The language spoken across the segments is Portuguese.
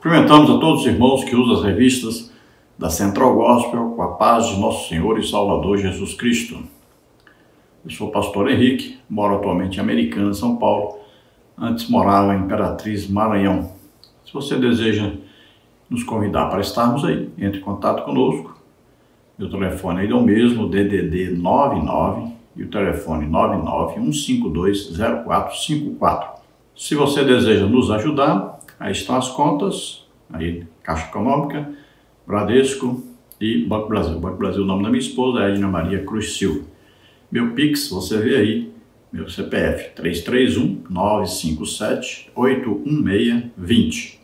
Cumprimentamos a todos os irmãos que usam as revistas da Central Gospel com a paz de nosso Senhor e Salvador Jesus Cristo. Eu sou o pastor Henrique, moro atualmente em Americana, São Paulo. Antes morava em Imperatriz, Maranhão. Se você deseja nos convidar para estarmos aí, entre em contato conosco. Meu telefone ainda é o mesmo, DDD 99 e o telefone 991520454. Se você deseja nos ajudar, aí estão as contas, aí Caixa Econômica, Bradesco e Banco Brasil. Banco Brasil é o nome da minha esposa, Edna Maria Cruz Silva. Meu Pix, você vê aí, meu CPF, 331-957-816-20.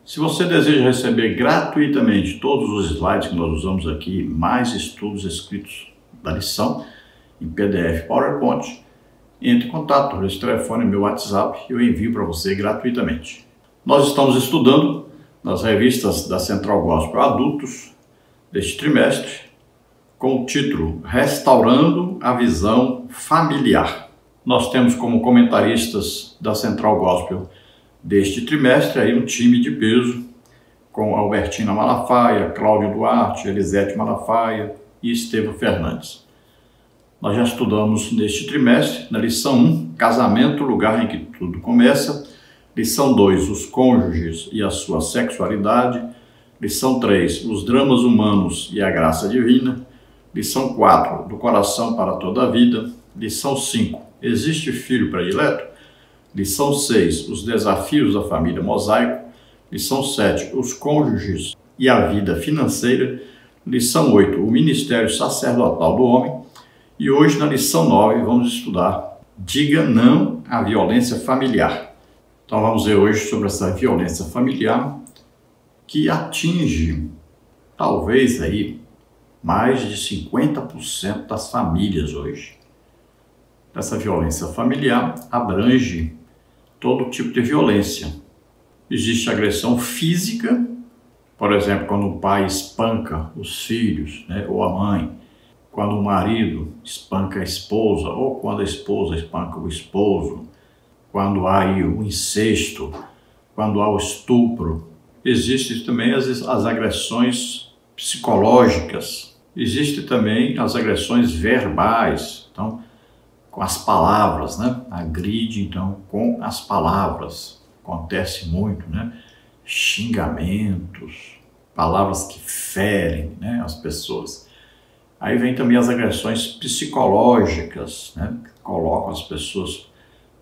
Se você deseja receber gratuitamente todos os slides que nós usamos aqui, mais estudos escritos da lição, em PDF PowerPoint, entre em contato, esse telefone, meu WhatsApp, eu envio para você gratuitamente. Nós estamos estudando nas revistas da Central Gospel Adultos deste trimestre, com o título Restaurando a Visão Familiar. Nós temos como comentaristas da Central Gospel deste trimestre aí um time de peso, com Albertina Malafaia, Cláudio Duarte, Elisete Malafaia e Estevam Fernandes. Nós já estudamos neste trimestre, na lição 1, Casamento, lugar em que tudo começa, lição 2, os cônjuges e a sua sexualidade, lição 3, os dramas humanos e a graça divina, lição 4, do coração para toda a vida, lição 5, existe filho predileto? Lição 6, os desafios da família mosaico, lição 7, os cônjuges e a vida financeira, lição 8, o ministério sacerdotal do homem, e hoje na lição 9 vamos estudar Diga não à violência familiar. Então vamos ver hoje sobre essa violência familiar que atinge talvez aí mais de 50% das famílias hoje. Essa violência familiar abrange todo tipo de violência. Existe agressão física, por exemplo, quando o pai espanca os filhos, né, ou a mãe, quando o marido espanca a esposa, ou quando a esposa espanca o esposo, quando há aí o incesto, quando há o estupro. Existem também as agressões psicológicas, existem também as agressões verbais, então, com as palavras, né? Agride, então, com as palavras. Acontece muito, né? Xingamentos, palavras que ferem, né, as pessoas. Aí vem também as agressões psicológicas, né? Que colocam as pessoas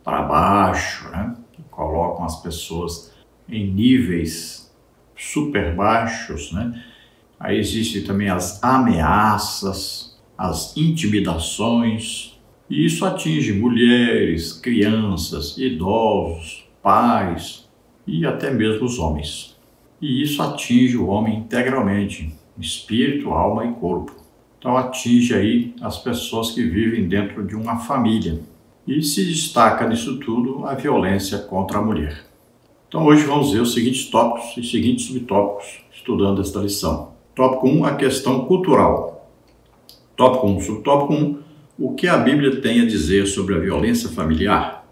para baixo, né? Que colocam as pessoas em níveis super baixos, né? Aí existem também as ameaças, as intimidações, e isso atinge mulheres, crianças, idosos, pais e até mesmo os homens. E isso atinge o homem integralmente, espírito, alma e corpo. Então atinge aí as pessoas que vivem dentro de uma família. E se destaca nisso tudo a violência contra a mulher. Então hoje vamos ver os seguintes tópicos e seguintes subtópicos, estudando esta lição. Tópico 1, a questão cultural. Tópico 1, subtópico 1, o que a Bíblia tem a dizer sobre a violência familiar?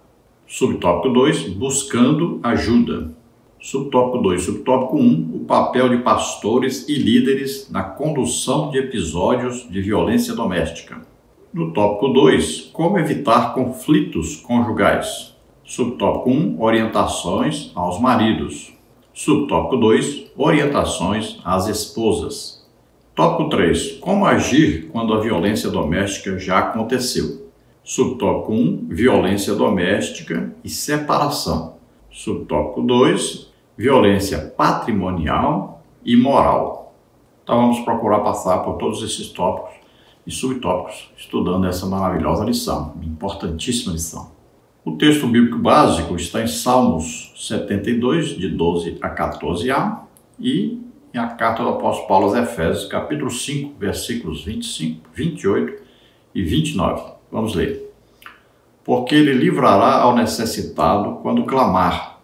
Subtópico 2, buscando ajuda. Subtópico 2, subtópico 1, o papel de pastores e líderes na condução de episódios de violência doméstica. No tópico 2, como evitar conflitos conjugais. Subtópico 1, orientações aos maridos. Subtópico 2, orientações às esposas. Tópico 3, como agir quando a violência doméstica já aconteceu. Subtópico 1, violência doméstica e separação. Subtópico 2, violência patrimonial e moral. Então vamos procurar passar por todos esses tópicos e subtópicos, estudando essa maravilhosa lição, importantíssima lição. O texto bíblico básico está em Salmos 72, de 12 a 14a, e em a carta do apóstolo Paulo aos Efésios, capítulo 5, versículos 25, 28 e 29. Vamos ler. Porque ele livrará ao necessitado quando clamar,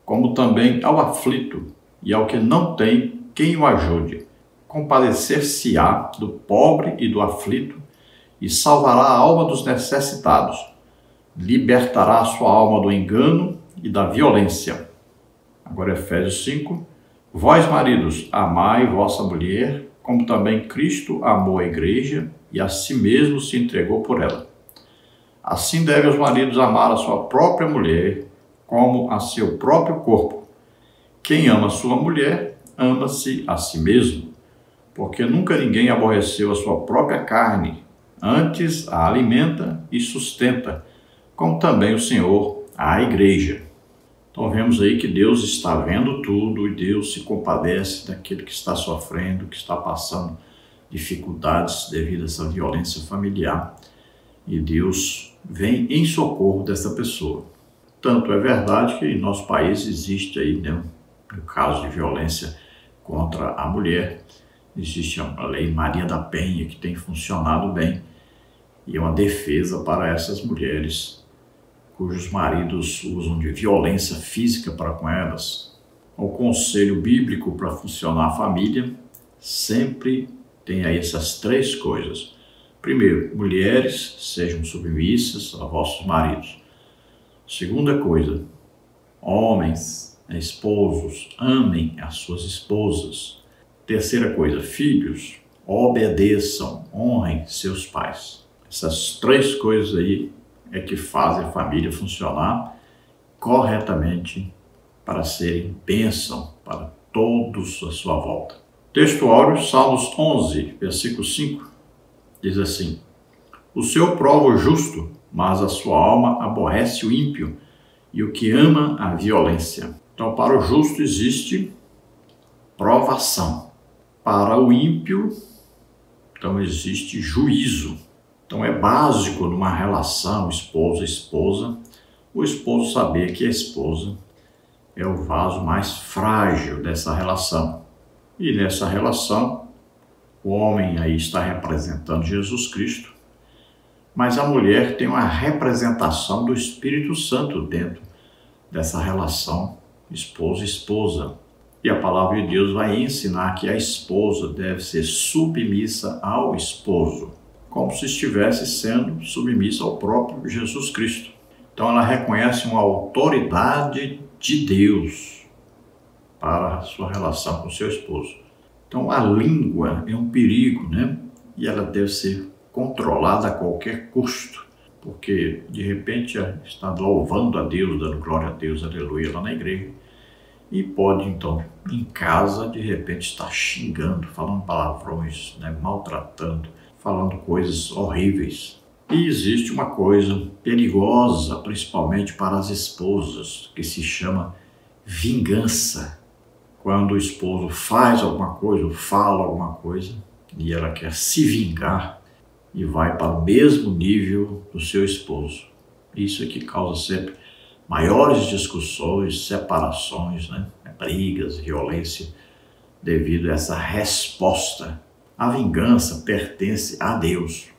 como também ao aflito e ao que não tem quem o ajude. Compadecer-se-á do pobre e do aflito e salvará a alma dos necessitados. Libertará a sua alma do engano e da violência. Agora Efésios 5, Vós, maridos, amai vossa mulher, como também Cristo amou a igreja e a si mesmo se entregou por ela. Assim devem os maridos amar a sua própria mulher, como a seu próprio corpo. Quem ama sua mulher, ama-se a si mesmo, porque nunca ninguém aborreceu a sua própria carne, antes a alimenta e sustenta, como também o Senhor a igreja. Então vemos aí que Deus está vendo tudo e Deus se compadece daquele que está sofrendo, que está passando dificuldades devido a essa violência familiar. E Deus vem em socorro dessa pessoa. Tanto é verdade que em nosso país existe aí, né, no caso de violência contra a mulher, existe a Lei Maria da Penha, que tem funcionado bem, e é uma defesa para essas mulheres cujos maridos usam de violência física para com elas. O conselho bíblico para funcionar a família sempre tem aí essas três coisas. Primeiro, mulheres, sejam submissas a vossos maridos. Segunda coisa, homens, esposos, amem as suas esposas. Terceira coisa, filhos, obedeçam, honrem seus pais. Essas três coisas aí é que fazem a família funcionar corretamente para serem bênção para todos à sua volta. Texto áureo, Salmos 11, versículo 5, diz assim: O Senhor prova o justo, mas a sua alma aborrece o ímpio e o que ama a violência. Então, para o justo existe provação. Para o ímpio, então existe juízo. Então é básico numa relação esposa-esposa, o esposo saber que a esposa é o vaso mais frágil dessa relação. E nessa relação, o homem aí está representando Jesus Cristo, mas a mulher tem uma representação do Espírito Santo dentro dessa relação esposa-esposa. E a palavra de Deus vai ensinar que a esposa deve ser submissa ao esposo, como se estivesse sendo submissa ao próprio Jesus Cristo. Então ela reconhece uma autoridade de Deus para a sua relação com seu esposo. Então a língua é um perigo, né? E ela deve ser controlada a qualquer custo, porque de repente está louvando a Deus, dando glória a Deus, aleluia, lá na igreja, e pode então, em casa, de repente estar xingando, falando palavrões, né? Maltratando, falando coisas horríveis. E existe uma coisa perigosa, principalmente para as esposas, que se chama vingança. Quando o esposo faz alguma coisa ou fala alguma coisa e ela quer se vingar e vai para o mesmo nível do seu esposo. Isso é que causa sempre maiores discussões, separações, né? Brigas, violência, devido a essa resposta. A vingança pertence a Deus.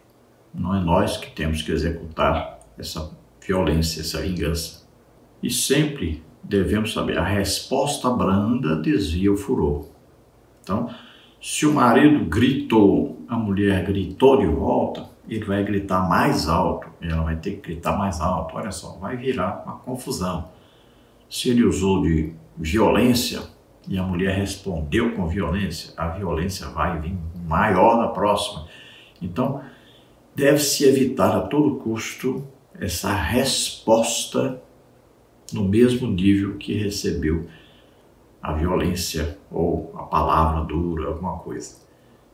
Não é nós que temos que executar essa violência, essa vingança. E sempre devemos saber, a resposta branda desvia o furor. Então, se o marido gritou, a mulher gritou de volta, ele vai gritar mais alto, ela vai ter que gritar mais alto. Olha só, vai virar uma confusão. Se ele usou de violência e a mulher respondeu com violência, a violência vai vir maior na próxima. Então, deve-se evitar a todo custo essa resposta no mesmo nível que recebeu a violência ou a palavra dura, alguma coisa.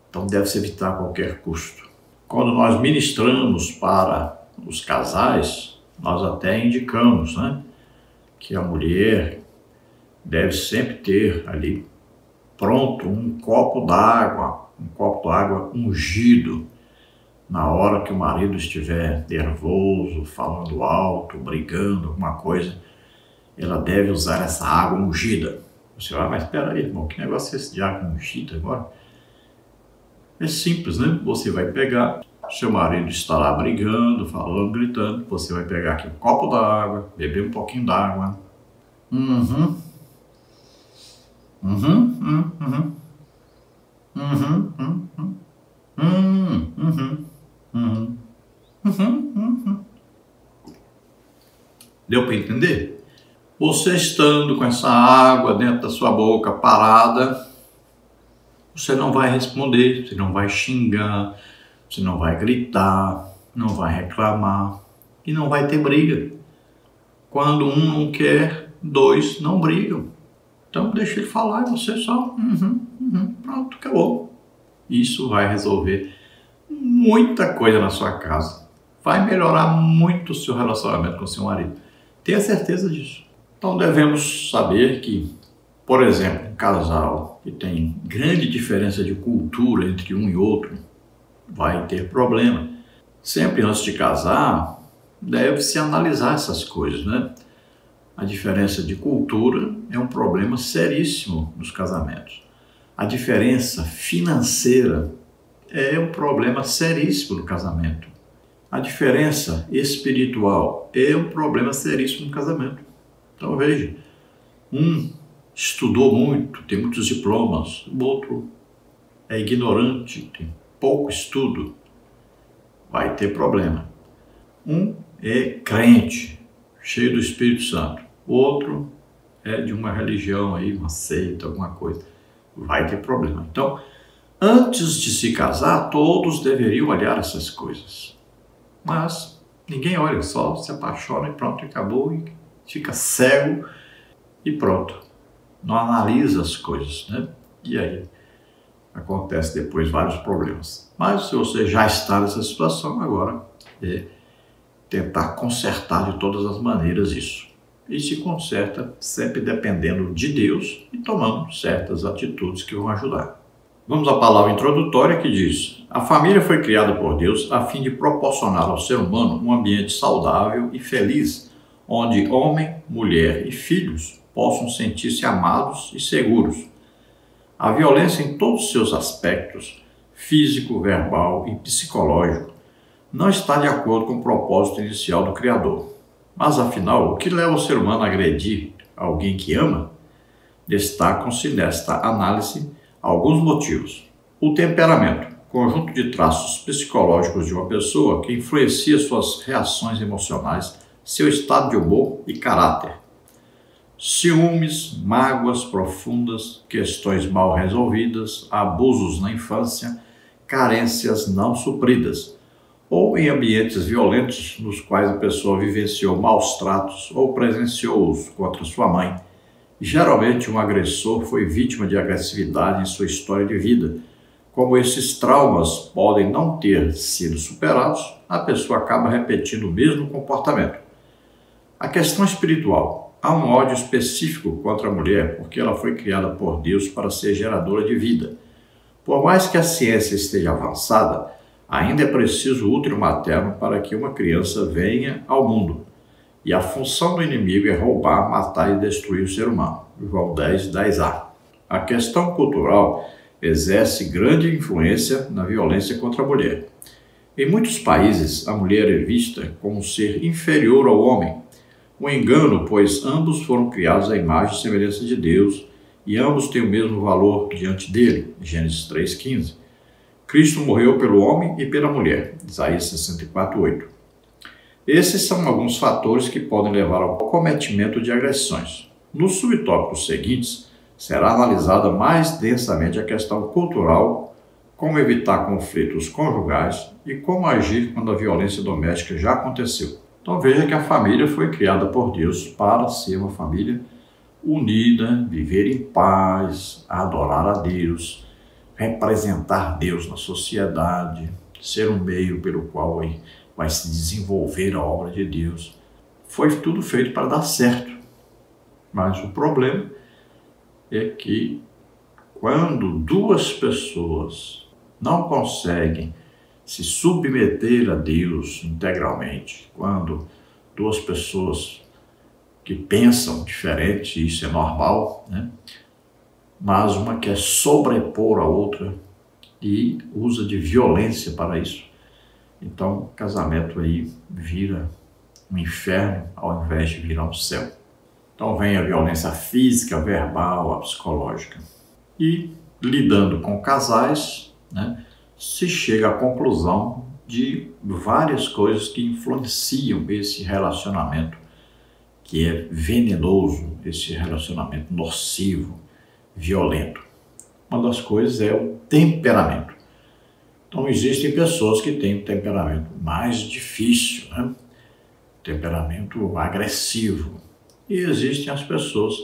Então deve-se evitar a qualquer custo. Quando nós ministramos para os casais, nós até indicamos, né, que a mulher deve sempre ter ali pronto um copo d'água ungido. Na hora que o marido estiver nervoso, falando alto, brigando, alguma coisa, ela deve usar essa água ungida. Você vai, mas espera aí, irmão, que negócio é esse de água ungida agora? É simples, né? Você vai pegar, seu marido está lá brigando, falando, gritando, você vai pegar aqui um copo d'água, beber um pouquinho d'água. Deu para entender? Você estando com essa água dentro da sua boca parada, você não vai responder, você não vai xingar, você não vai gritar, não vai reclamar e não vai ter briga. Quando um não quer, dois não brigam. Então deixa ele falar e você só, pronto, acabou. Isso vai resolver muita coisa na sua casa. Vai melhorar muito o seu relacionamento com o seu marido. Tenha certeza disso. Então devemos saber que, por exemplo, um casal que tem grande diferença de cultura entre um e outro vai ter problema. Sempre antes de casar, deve-se analisar essas coisas, né? A diferença de cultura é um problema seríssimo nos casamentos. A diferença financeira é um problema seríssimo no casamento. A diferença espiritual é um problema seríssimo no casamento. Então veja, um estudou muito, tem muitos diplomas, o outro é ignorante, tem pouco estudo, vai ter problema. Um é crente, cheio do Espírito Santo, o outro é de uma religião aí, uma seita, alguma coisa, vai ter problema. Então, antes de se casar, todos deveriam olhar essas coisas. Mas ninguém olha, só se apaixona e pronto, acabou, e fica cego e pronto. Não analisa as coisas, né? E aí acontece depois vários problemas. Mas se você já está nessa situação, agora é tentar consertar de todas as maneiras isso. E se conserta sempre dependendo de Deus e tomando certas atitudes que vão ajudar. Vamos à palavra introdutória que diz: a família foi criada por Deus a fim de proporcionar ao ser humano um ambiente saudável e feliz, onde homem, mulher e filhos possam sentir-se amados e seguros. A violência em todos os seus aspectos, físico, verbal e psicológico, não está de acordo com o propósito inicial do Criador. Mas afinal, o que leva o ser humano a agredir alguém que ama? Destacam-se nesta análise alguns motivos. O temperamento, conjunto de traços psicológicos de uma pessoa que influencia suas reações emocionais, seu estado de humor e caráter. Ciúmes, mágoas profundas, questões mal resolvidas, abusos na infância, carências não supridas, ou em ambientes violentos nos quais a pessoa vivenciou maus tratos ou presenciou-os contra sua mãe. Geralmente, um agressor foi vítima de agressividade em sua história de vida. Como esses traumas podem não ter sido superados, a pessoa acaba repetindo o mesmo comportamento. A questão espiritual. Há um ódio específico contra a mulher porque ela foi criada por Deus para ser geradora de vida. Por mais que a ciência esteja avançada, ainda é preciso útero materno para que uma criança venha ao mundo. E a função do inimigo é roubar, matar e destruir o ser humano. João 10, 10a. A questão cultural exerce grande influência na violência contra a mulher. Em muitos países, a mulher é vista como um ser inferior ao homem. Um engano, pois ambos foram criados à imagem e semelhança de Deus e ambos têm o mesmo valor diante dele. Gênesis 3,15. Cristo morreu pelo homem e pela mulher. Isaías 64,8. Esses são alguns fatores que podem levar ao cometimento de agressões. Nos subtópicos seguintes, será analisada mais densamente a questão cultural, como evitar conflitos conjugais e como agir quando a violência doméstica já aconteceu. Então veja que a família foi criada por Deus para ser uma família unida, viver em paz, adorar a Deus, representar Deus na sociedade, ser um meio pelo qual vai se desenvolver a obra de Deus. Foi tudo feito para dar certo. Mas o problema é que quando duas pessoas não conseguem se submeter a Deus integralmente, quando duas pessoas que pensam diferente, isso é normal, né? Mas uma quer sobrepor a outra e usa de violência para isso. Então, o casamento aí vira um inferno ao invés de virar um céu. Então vem a violência física, verbal, a psicológica. E lidando com casais, né, se chega à conclusão de várias coisas que influenciam esse relacionamento que é venenoso, esse relacionamento nocivo, violento. Uma das coisas é o temperamento. Então existem pessoas que têm um temperamento mais difícil, né? Temperamento agressivo. E existem as pessoas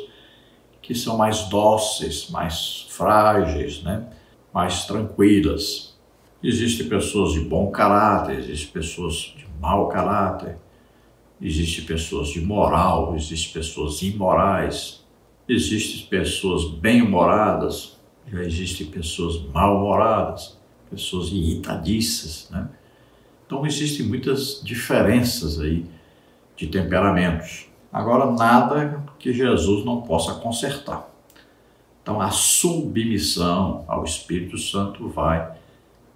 que são mais dóceis, mais frágeis, né? Mais tranquilas. Existem pessoas de bom caráter, existem pessoas de mau caráter, existem pessoas de moral, existem pessoas imorais, existem pessoas bem-humoradas, já existem pessoas mal-humoradas, pessoas irritadiças, né? Então existem muitas diferenças aí de temperamentos. Agora, nada que Jesus não possa consertar. Então a submissão ao Espírito Santo vai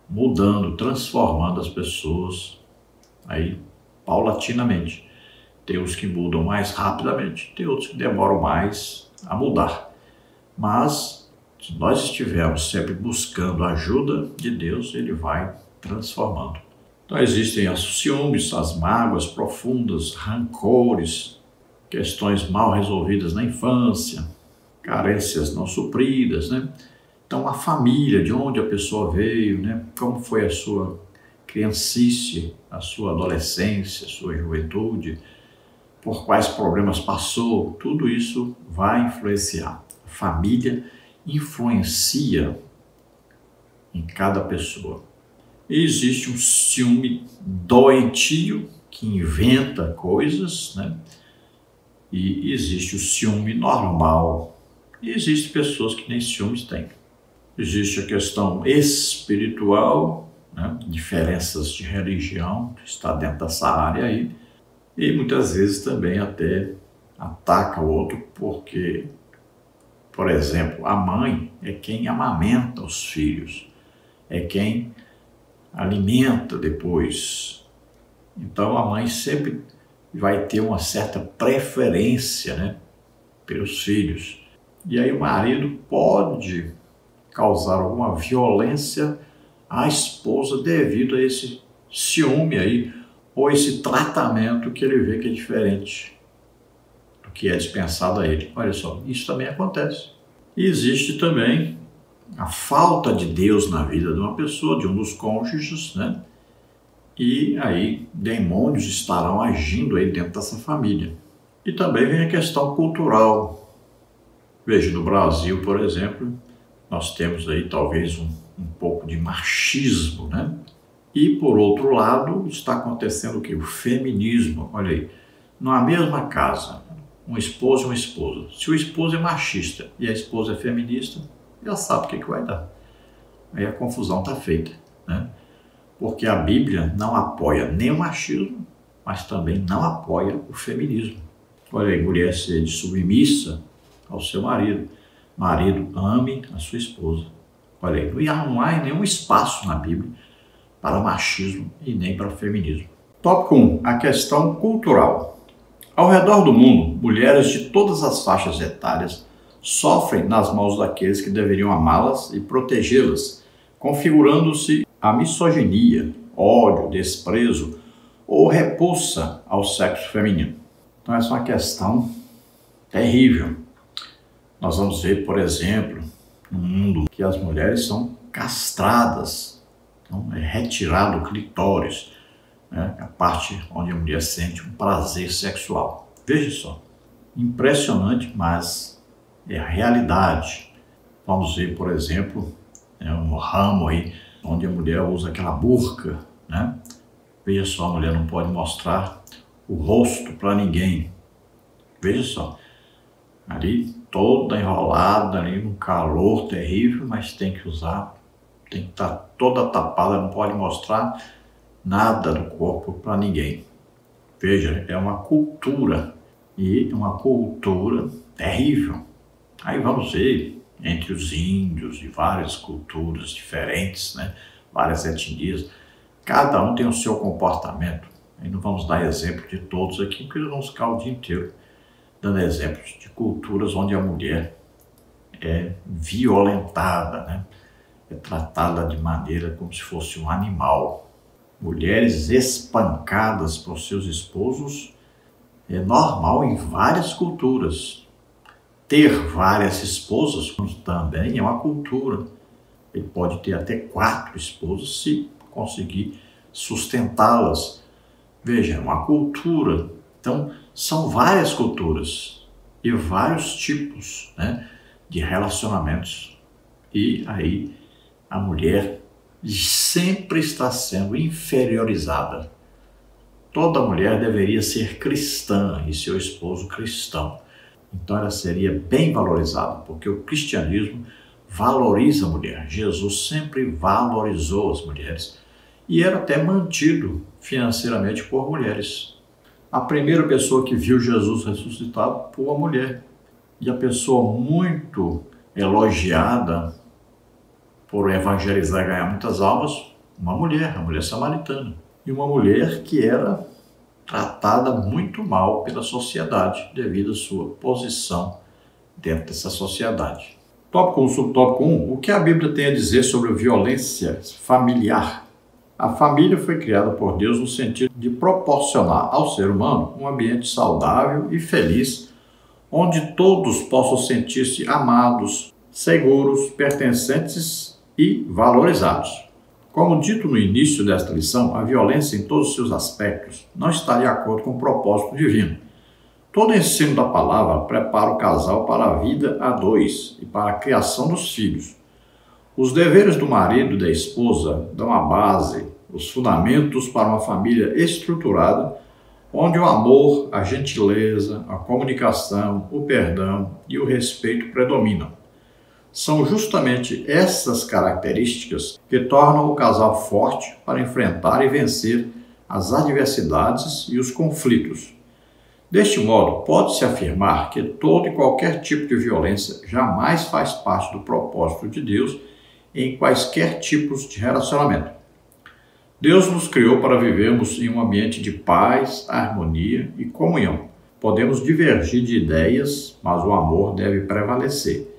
mudando, transformando as pessoas aí paulatinamente. Tem os que mudam mais rapidamente, tem outros que demoram mais a mudar. Mas se nós estivermos sempre buscando a ajuda de Deus, Ele vai transformando. Então existem os ciúmes, as mágoas profundas, rancores, questões mal resolvidas na infância, carências não supridas, né? Então a família, de onde a pessoa veio, né? Como foi a sua criancice, a sua adolescência, a sua juventude, por quais problemas passou, tudo isso vai influenciar. A família influencia em cada pessoa. E existe um ciúme doentio que inventa coisas, né? E existe o ciúme normal. E existem pessoas que nem ciúmes têm. Existe a questão espiritual, né? Diferenças de religião, que está dentro dessa área aí. E muitas vezes também até ataca o outro porque, por exemplo, a mãe é quem amamenta os filhos, é quem alimenta depois. Então a mãe sempre vai ter uma certa preferência, né, pelos filhos. E aí o marido pode causar alguma violência à esposa devido a esse ciúme aí, ou esse tratamento que ele vê que é diferente do que é dispensado a ele. Olha só, isso também acontece. E existe também a falta de Deus na vida de uma pessoa, de um dos cônjuges, né? E aí demônios estarão agindo aí dentro dessa família. E também vem a questão cultural. Veja, no Brasil, por exemplo, nós temos aí talvez um pouco de machismo, né? E, por outro lado, está acontecendo o quê? O feminismo. Olha aí, numa mesma casa, um esposo e uma esposa. Se o esposo é machista e a esposa é feminista, já sabe o que vai dar. Aí a confusão está feita, né? Porque a Bíblia não apoia nem o machismo, mas também não apoia o feminismo. Olha aí, mulher seja submissa ao seu marido. Marido, ame a sua esposa. Olha aí, não há nenhum espaço na Bíblia para machismo e nem para feminismo. Tópico 1. A questão cultural. Ao redor do mundo, mulheres de todas as faixas etárias sofrem nas mãos daqueles que deveriam amá-las e protegê-las, configurando-se a misoginia, ódio, desprezo ou repulsa ao sexo feminino. Então essa é uma questão terrível. Nós vamos ver, por exemplo, no mundo que as mulheres são castradas. Então, é retirado o clitóris, né, a parte onde a mulher sente um prazer sexual. Veja só, impressionante, mas é a realidade. Vamos ver, por exemplo, um ramo aí onde a mulher usa aquela burca, né? Veja só, a mulher não pode mostrar o rosto para ninguém. Veja só, ali toda enrolada, ali um calor terrível, mas tem que usar. Tem que estar toda tapada, não pode mostrar nada do corpo para ninguém. Veja, é uma cultura, e uma cultura terrível. Aí vamos ver, entre os índios e várias culturas diferentes, né? Várias etnias, cada um tem o seu comportamento. Aí não vamos dar exemplo de todos aqui, porque nós vamos ficar o dia inteiro dando exemplos de culturas onde a mulher é violentada, né? É tratada de maneira como se fosse um animal. Mulheres espancadas por seus esposos É normal em várias culturas. Ter várias esposas também é uma cultura. Ele pode ter até 4 esposas se conseguir sustentá-las. Veja, é uma cultura. Então, são várias culturas e vários tipos, né, de relacionamentos. E aí a mulher sempre está sendo inferiorizada. Toda mulher deveria ser cristã e seu esposo cristão. Então ela seria bem valorizada, porque o cristianismo valoriza a mulher. Jesus sempre valorizou as mulheres e era até mantido financeiramente por mulheres. A primeira pessoa que viu Jesus ressuscitado foi uma mulher. E a pessoa muito elogiada por evangelizar e ganhar muitas almas, uma mulher, a mulher samaritana. E uma mulher que era tratada muito mal pela sociedade devido à sua posição dentro dessa sociedade. Tópico 1, subtópico 1. O que a Bíblia tem a dizer sobre a violência familiar? A família foi criada por Deus no sentido de proporcionar ao ser humano um ambiente saudável e feliz, onde todos possam sentir-se amados, seguros, pertencentes e valorizados. Como dito no início desta lição, a violência em todos os seus aspectos não está de acordo com o propósito divino. Todo ensino da palavra prepara o casal para a vida a dois e para a criação dos filhos. Os deveres do marido e da esposa dão a base, os fundamentos para uma família estruturada, onde o amor, a gentileza, a comunicação, o perdão e o respeito predominam. São justamente essas características que tornam o casal forte para enfrentar e vencer as adversidades e os conflitos. Deste modo, pode-se afirmar que todo e qualquer tipo de violência jamais faz parte do propósito de Deus em quaisquer tipos de relacionamento. Deus nos criou para vivermos em um ambiente de paz, harmonia e comunhão. Podemos divergir de ideias, mas o amor deve prevalecer.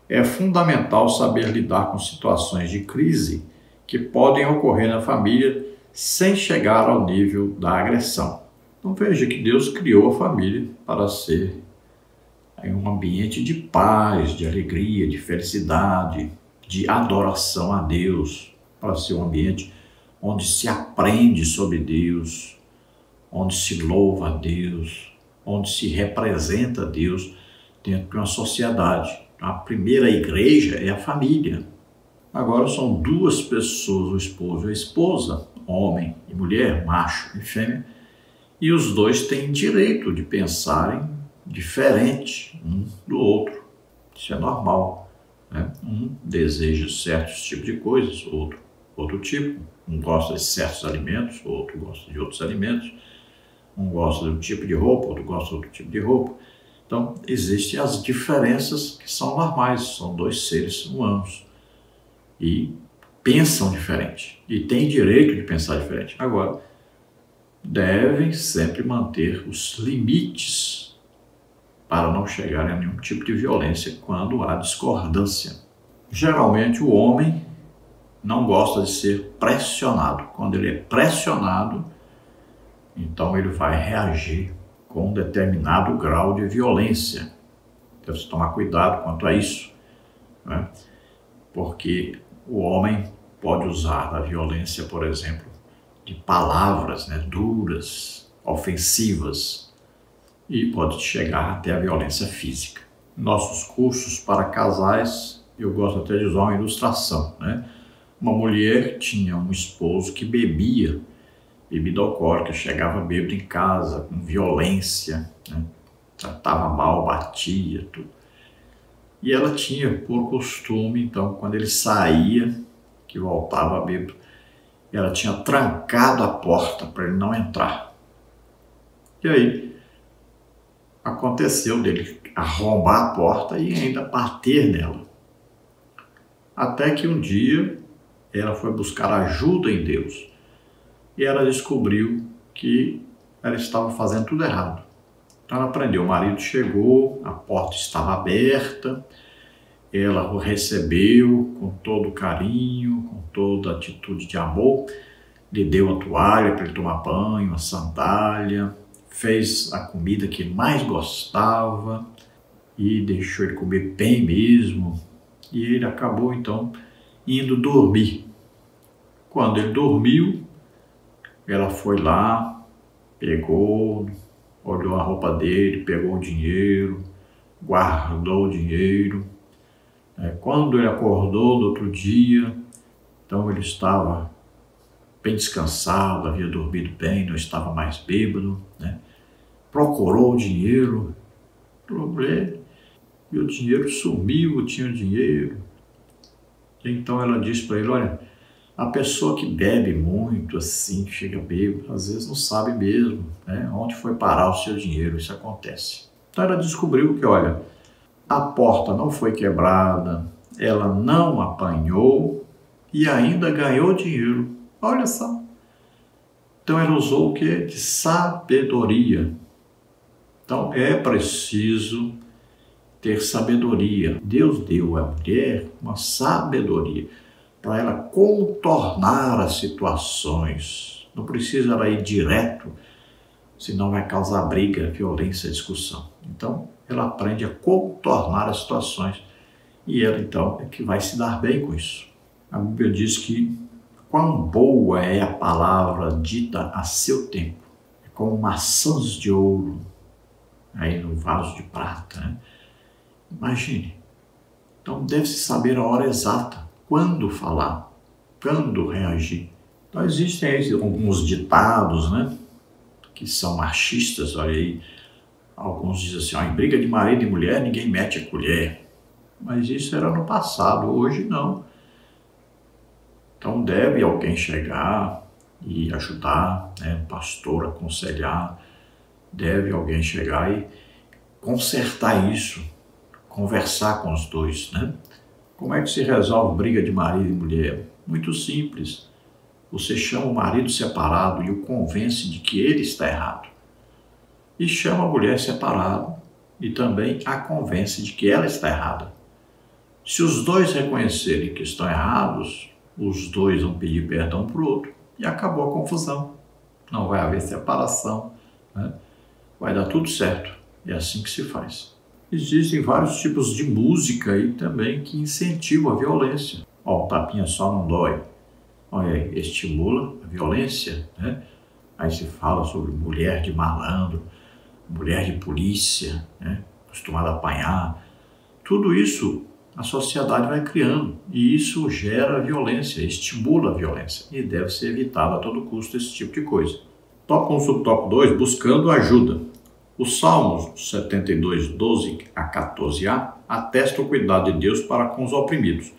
É fundamental saber lidar com situações de crise que podem ocorrer na família sem chegar ao nível da agressão. Então veja que Deus criou a família para ser um ambiente de paz, de alegria, de felicidade, de adoração a Deus, para ser um ambiente onde se aprende sobre Deus, onde se louva a Deus, onde se representa Deus dentro de uma sociedade. A primeira igreja é a família. Agora são 2 pessoas, o esposo e a esposa, homem e mulher, macho e fêmea, e os 2 têm direito de pensarem diferente um do outro. Isso é normal, né? Um deseja certos tipos de coisas, outro tipo. Um gosta de certos alimentos, outro gosta de outros alimentos. Um gosta de um tipo de roupa, outro gosta de outro tipo de roupa. Então, existem as diferenças que são normais, são 2 seres humanos e pensam diferente e têm direito de pensar diferente. Agora, devem sempre manter os limites para não chegar a nenhum tipo de violência quando há discordância. Geralmente, o homem não gosta de ser pressionado. Quando ele é pressionado, então ele vai reagir com um determinado grau de violência. Deve-se tomar cuidado quanto a isso, né? Porque o homem pode usar da violência, por exemplo, de palavras, né, duras, ofensivas, e pode chegar até a violência física. Nossos cursos para casais, eu gosto até de usar uma ilustração, né? Uma mulher tinha um esposo que bebia bebida alcoólica, chegava bêbado em casa, com violência, né? Tratava mal, batia, tudo. E ela tinha por costume, então, quando ele saía, que voltava bêbado, ela tinha trancado a porta para ele não entrar. E aí, aconteceu dele arrombar a porta e ainda bater nela. Até que um dia, ela foi buscar ajuda em Deus. E ela descobriu que ela estava fazendo tudo errado. Então ela aprendeu, o marido chegou, a porta estava aberta, ela o recebeu com todo carinho, com toda atitude de amor, lhe deu a toalha para ele tomar banho, a sandália, fez a comida que mais gostava e deixou ele comer bem mesmo. E ele acabou então indo dormir. Quando ele dormiu, ela foi lá, pegou, olhou a roupa dele, pegou o dinheiro, guardou o dinheiro. Quando ele acordou no outro dia, então ele estava bem descansado, havia dormido bem, não estava mais bêbado, né? Procurou o dinheiro, e o dinheiro sumiu, tinha dinheiro. Então ela disse para ele, olha, a pessoa que bebe muito, assim, chega bêbado, às vezes não sabe mesmo, né, onde foi parar o seu dinheiro, isso acontece. Então ela descobriu que, olha, a porta não foi quebrada, ela não apanhou e ainda ganhou dinheiro. Olha só. Então ela usou o quê? De sabedoria. Então é preciso ter sabedoria. Deus deu à mulher uma sabedoria para ela contornar as situações. Não precisa ela ir direto, senão vai causar briga, violência, discussão. Então ela aprende a contornar as situações e ela então é que vai se dar bem com isso. A Bíblia diz que quão boa é a palavra dita a seu tempo. É como maçãs de ouro aí no vaso de prata, né? Imagine. Então deve-se saber a hora exata, quando falar, quando reagir. Então existem aí alguns ditados, né, que são machistas, olha aí. Alguns dizem assim, ó, em briga de marido e mulher ninguém mete a colher. Mas isso era no passado, hoje não. Então deve alguém chegar e ajudar, né, pastor, aconselhar, deve alguém chegar e consertar isso, conversar com os dois, né? Como é que se resolve briga de marido e mulher? Muito simples. Você chama o marido separado e o convence de que ele está errado. E chama a mulher separada e também a convence de que ela está errada. Se os dois reconhecerem que estão errados, os dois vão pedir perdão para o outro e acabou a confusão. Não vai haver separação, né? Vai dar tudo certo. É assim que se faz. Existem vários tipos de música aí também que incentivam a violência. Ó, o tapinha só não dói. Olha aí, estimula a violência, né? Aí se fala sobre mulher de malandro, mulher de polícia, né, acostumada a apanhar. Tudo isso a sociedade vai criando e isso gera violência, estimula a violência e deve ser evitado a todo custo esse tipo de coisa. Tópico 1, subtópico 2, buscando ajuda. O Salmos 72, 12 a 14a atesta o cuidado de Deus para com os oprimidos,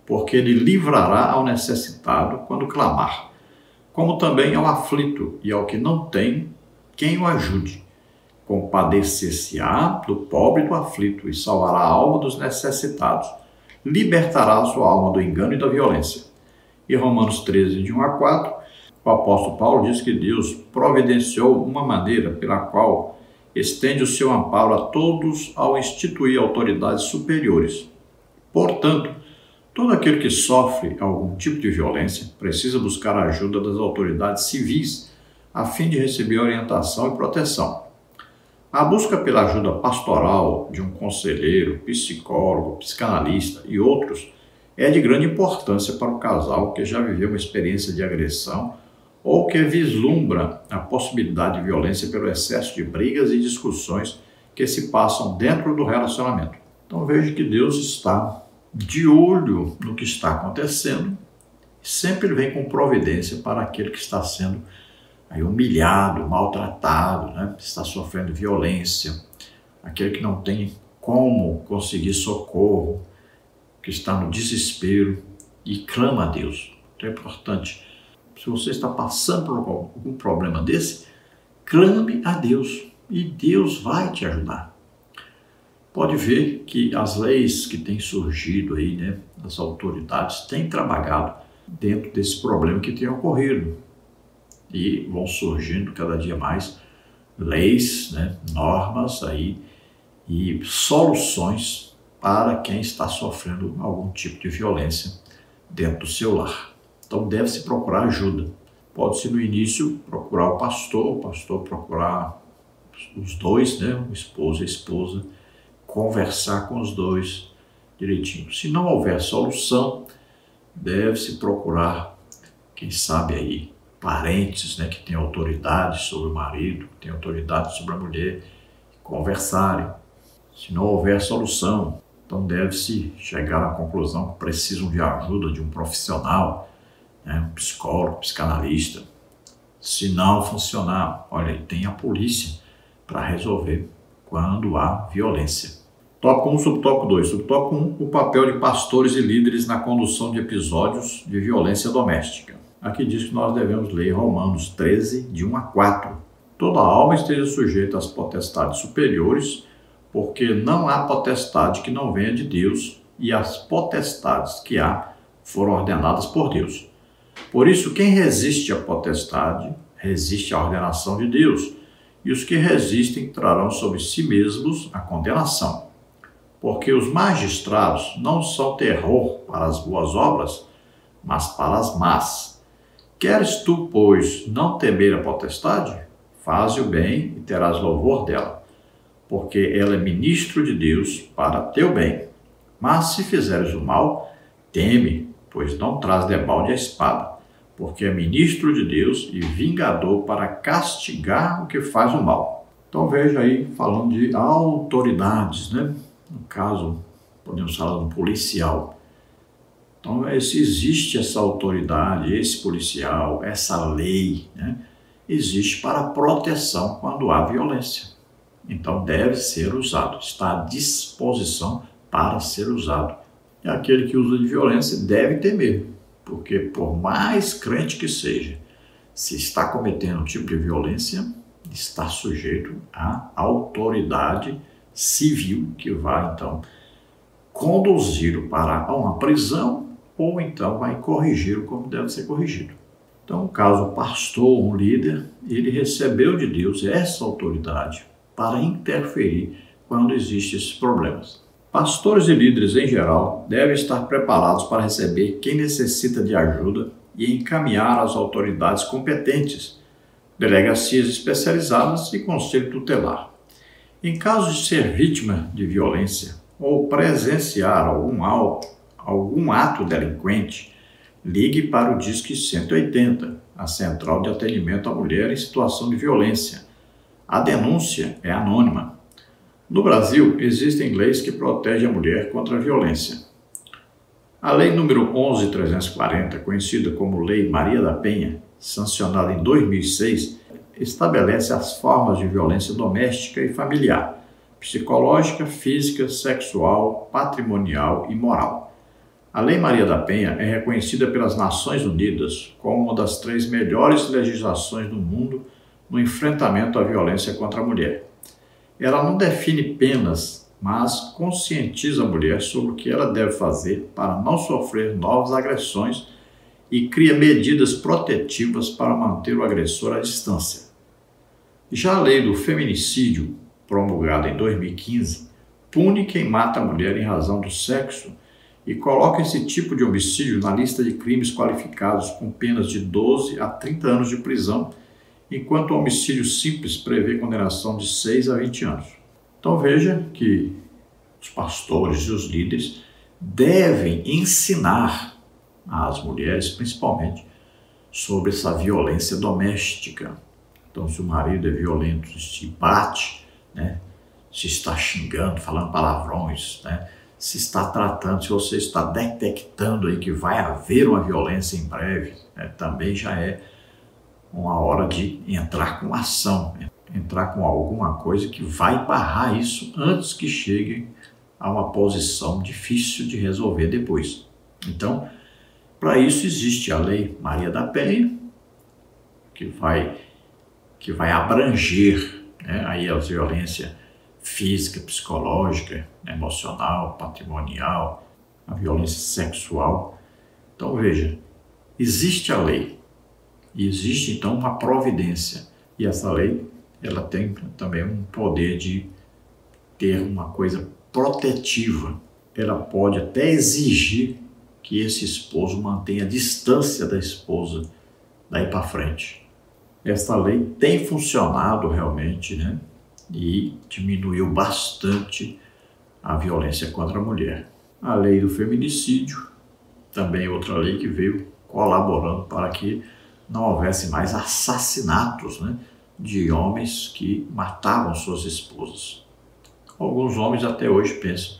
porque ele livrará ao necessitado quando clamar, como também ao aflito e ao que não tem quem o ajude. Compadecer-se-á do pobre e do aflito e salvará a alma dos necessitados, libertará a sua alma do engano e da violência. E Romanos 13, de 1 a 4, o apóstolo Paulo diz que Deus providenciou uma maneira pela qual estende o seu amparo a todos ao instituir autoridades superiores. Portanto, todo aquele que sofre algum tipo de violência precisa buscar a ajuda das autoridades civis a fim de receber orientação e proteção. A busca pela ajuda pastoral de um conselheiro, psicólogo, psicanalista e outros é de grande importância para o casal que já viveu uma experiência de agressão ou que vislumbra a possibilidade de violência pelo excesso de brigas e discussões que se passam dentro do relacionamento. Então veja que Deus está de olho no que está acontecendo e sempre vem com providência para aquele que está sendo aí humilhado, maltratado, né? Está sofrendo violência, aquele que não tem como conseguir socorro, que está no desespero e clama a Deus. Então é importante. Se você está passando por algum problema desse, clame a Deus e Deus vai te ajudar. Pode ver que as leis que têm surgido aí, né, das autoridades, têm trabalhado dentro desse problema que tem ocorrido. E vão surgindo cada dia mais leis, né, normas aí e soluções para quem está sofrendo algum tipo de violência dentro do seu lar. Então deve-se procurar ajuda. Pode-se no início procurar o pastor procurar os dois, né, o esposo e a esposa, conversar com os dois direitinho. Se não houver solução, deve-se procurar, quem sabe aí, parentes, né, que têm autoridade sobre o marido, que têm autoridade sobre a mulher, conversarem. Se não houver solução, então deve-se chegar à conclusão que precisam de ajuda de um profissional, né, um psicólogo, psicanalista. Se não funcionar, olha, tem a polícia para resolver quando há violência. Tópico 1, subtópico 2. Subtópico 1, o papel de pastores e líderes na condução de episódios de violência doméstica. Aqui diz que nós devemos ler Romanos 13, de 1 a 4. Toda alma esteja sujeita às potestades superiores, porque não há potestade que não venha de Deus, e as potestades que há foram ordenadas por Deus. Por isso, quem resiste à potestade, resiste à ordenação de Deus, e os que resistem trarão sobre si mesmos a condenação. Porque os magistrados não são terror para as boas obras, mas para as más. Queres tu, pois, não temer a potestade? Faze o bem e terás louvor dela, porque ela é ministro de Deus para teu bem. Mas se fizeres o mal, teme, pois não traz debalde a espada, porque é ministro de Deus e vingador para castigar o que faz o mal. Então veja aí, falando de autoridades, né? No caso, podemos falar de um policial. Então, se existe essa autoridade, esse policial, essa lei, né? Existe para proteção quando há violência. Então, deve ser usado, está à disposição para ser usado. E aquele que usa de violência deve temer, porque por mais crente que seja, se está cometendo um tipo de violência, está sujeito à autoridade civil que vai, então, conduzi-lo para uma prisão ou, então, vai corrigi-lo como deve ser corrigido. Então, no caso, o pastor, um líder, ele recebeu de Deus essa autoridade para interferir quando existem esses problemas. Pastores e líderes, em geral, devem estar preparados para receber quem necessita de ajuda e encaminhar às autoridades competentes, delegacias especializadas e conselho tutelar. Em caso de ser vítima de violência ou presenciar algum ato delinquente, ligue para o Disque 180, a Central de Atendimento à Mulher em Situação de Violência. A denúncia é anônima. No Brasil, existem leis que protegem a mulher contra a violência. A Lei nº 11.340, conhecida como Lei Maria da Penha, sancionada em 2006, estabelece as formas de violência doméstica e familiar, psicológica, física, sexual, patrimonial e moral. A Lei Maria da Penha é reconhecida pelas Nações Unidas como uma das 3 melhores legislações do mundo no enfrentamento à violência contra a mulher. Ela não define penas, mas conscientiza a mulher sobre o que ela deve fazer para não sofrer novas agressões e cria medidas protetivas para manter o agressor à distância. Já a lei do feminicídio, promulgada em 2015, pune quem mata a mulher em razão do sexo e coloca esse tipo de homicídio na lista de crimes qualificados com penas de 12 a 30 anos de prisão, enquanto o homicídio simples prevê condenação de 6 a 20 anos. Então veja que os pastores e os líderes devem ensinar às mulheres, principalmente, sobre essa violência doméstica. Então, se o marido é violento, se bate, né, se está xingando, falando palavrões, né, se está tratando, se você está detectando aí que vai haver uma violência em breve, né, também já é uma hora de entrar com ação, entrar com alguma coisa que vai barrar isso antes que chegue a uma posição difícil de resolver depois. Então, para isso existe a Lei Maria da Penha, que vai abranger, né, aí a violência física, psicológica, emocional, patrimonial, a violência sexual. Então veja, existe a lei e existe então uma providência, e essa lei ela tem também um poder de ter uma coisa protetiva. Ela pode até exigir que esse esposo mantenha a distância da esposa daí para frente. Esta lei tem funcionado realmente, né? e diminuiu bastante a violência contra a mulher. A lei do feminicídio, também outra lei que veio colaborando para que não houvesse mais assassinatos, né, de homens que matavam suas esposas. Alguns homens até hoje pensam,